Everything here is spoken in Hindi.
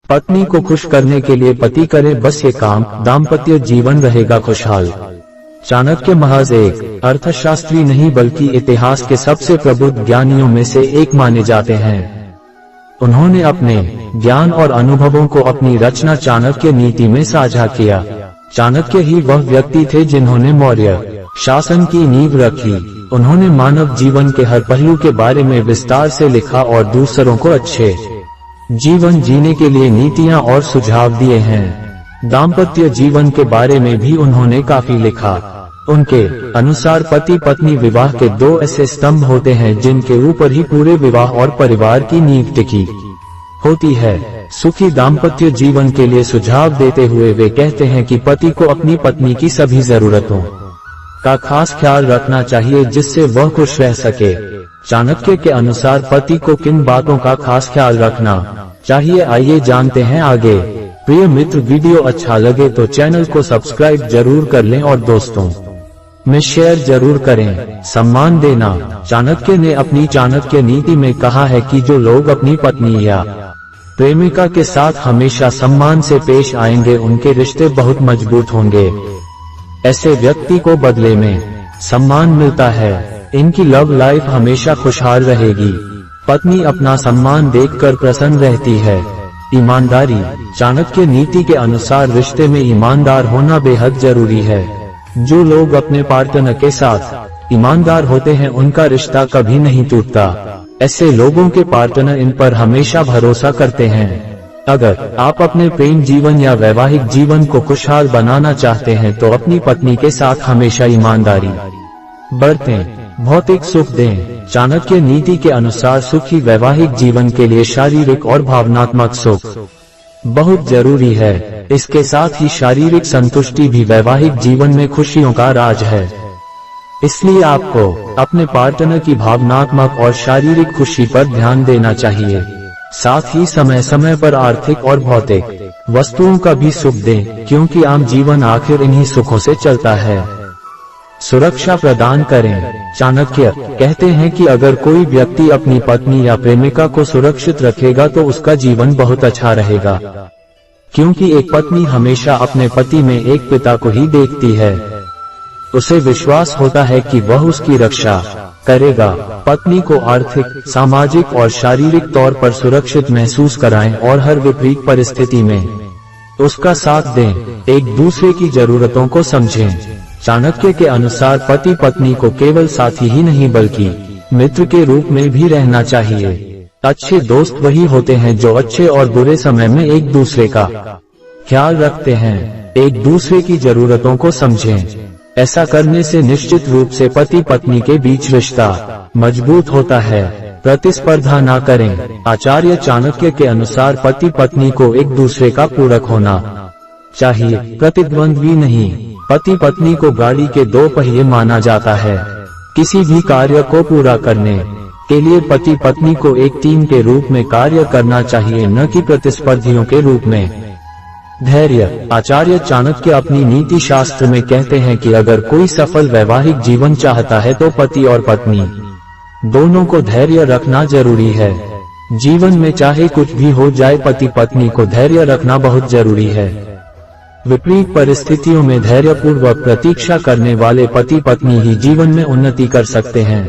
पत्नी को खुश करने के लिए पति करे बस ये काम, दाम्पत्य जीवन रहेगा खुशहाल। चाणक्य महज एक अर्थशास्त्री नहीं बल्कि इतिहास के सबसे प्रबुद्ध ज्ञानियों में से एक माने जाते हैं। उन्होंने अपने ज्ञान और अनुभवों को अपनी रचना चाणक्य नीति में साझा किया। चाणक्य ही वह व्यक्ति थे जिन्होंने मौर्य शासन की नींव रखी। उन्होंने मानव जीवन के हर पहलू के बारे में विस्तार से लिखा और दूसरों को अच्छे जीवन जीने के लिए नीतियां और सुझाव दिए हैं। दाम्पत्य जीवन के बारे में भी उन्होंने काफी लिखा। उनके अनुसार पति पत्नी विवाह के दो ऐसे स्तंभ होते हैं जिनके ऊपर ही पूरे विवाह और परिवार की नींव टिकी होती है। सुखी दाम्पत्य जीवन के लिए सुझाव देते हुए वे कहते हैं कि पति को अपनी पत्नी की सभी जरूरतों का खास ख्याल रखना चाहिए जिससे वह खुश रह सके। चाणक्य के अनुसार पति को किन बातों का खास ख्याल रखना चाहिए, आइए जानते हैं आगे। प्रिय मित्र, वीडियो अच्छा लगे तो चैनल को सब्सक्राइब जरूर कर लें और दोस्तों में शेयर जरूर करें। सम्मान देना। चाणक्य ने अपनी चाणक्य नीति में कहा है कि जो लोग अपनी पत्नी या प्रेमिका के साथ हमेशा सम्मान से पेश आएंगे उनके रिश्ते बहुत मजबूत होंगे। ऐसे व्यक्ति को बदले में सम्मान मिलता है। इनकी लव लाइफ हमेशा खुशहाल रहेगी। पत्नी अपना सम्मान देखकर प्रसन्न रहती है। ईमानदारी। चाणक्य नीति के अनुसार रिश्ते में ईमानदार होना बेहद जरूरी है। जो लोग अपने पार्टनर के साथ ईमानदार होते हैं उनका रिश्ता कभी नहीं टूटता। ऐसे लोगों के पार्टनर इन पर हमेशा भरोसा करते हैं। अगर आप अपने प्रेम जीवन या वैवाहिक जीवन को खुशहाल बनाना चाहते हैं तो अपनी पत्नी के साथ हमेशा ईमानदारी बरतें। भौतिक सुख दें। चाणक्य नीति के अनुसार सुखी वैवाहिक जीवन के लिए शारीरिक और भावनात्मक सुख बहुत जरूरी है। इसके साथ ही शारीरिक संतुष्टि भी वैवाहिक जीवन में खुशियों का राज है। इसलिए आपको अपने पार्टनर की भावनात्मक और शारीरिक खुशी पर ध्यान देना चाहिए। साथ ही समय समय पर आर्थिक और भौतिक वस्तुओं का भी सुख दें, क्योंकि आम जीवन आखिर इन्हीं सुखों से चलता है। सुरक्षा प्रदान करें। चाणक्य कहते हैं कि अगर कोई व्यक्ति अपनी पत्नी या प्रेमिका को सुरक्षित रखेगा तो उसका जीवन बहुत अच्छा रहेगा, क्योंकि एक पत्नी हमेशा अपने पति में एक पिता को ही देखती है। उसे विश्वास होता है कि वह उसकी रक्षा करेगा। पत्नी को आर्थिक, सामाजिक और शारीरिक तौर पर सुरक्षित महसूस कराएं और हर विपरीत परिस्थिति में उसका साथ दें। एक दूसरे की जरूरतों को समझें। चाणक्य के अनुसार पति पत्नी को केवल साथी ही नहीं बल्कि मित्र के रूप में भी रहना चाहिए। अच्छे दोस्त वही होते हैं जो अच्छे और बुरे समय में एक दूसरे का ख्याल रखते हैं। एक दूसरे की जरूरतों को समझें। ऐसा करने से निश्चित रूप से पति पत्नी के बीच रिश्ता मजबूत होता है। प्रतिस्पर्धा ना करें। आचार्य चाणक्य के अनुसार पति पत्नी को एक दूसरे का पूरक होना चाहिए, प्रतिद्वंद्वी नहीं। पति पत्नी को गाड़ी के दो पहिए माना जाता है। किसी भी कार्य को पूरा करने के लिए पति पत्नी को एक टीम के रूप में कार्य करना चाहिए, न कि प्रतिस्पर्धियों के रूप में। धैर्य। आचार्य चाणक्य अपनी नीति शास्त्र में कहते हैं कि अगर कोई सफल वैवाहिक जीवन चाहता है तो पति और पत्नी दोनों को धैर्य रखना जरूरी है। जीवन में चाहे कुछ भी हो जाए, पति पत्नी को धैर्य रखना बहुत जरूरी है। विपरीत परिस्थितियों में धैर्यपूर्वक प्रतीक्षा करने वाले पति पत्नी ही जीवन में उन्नति कर सकते हैं।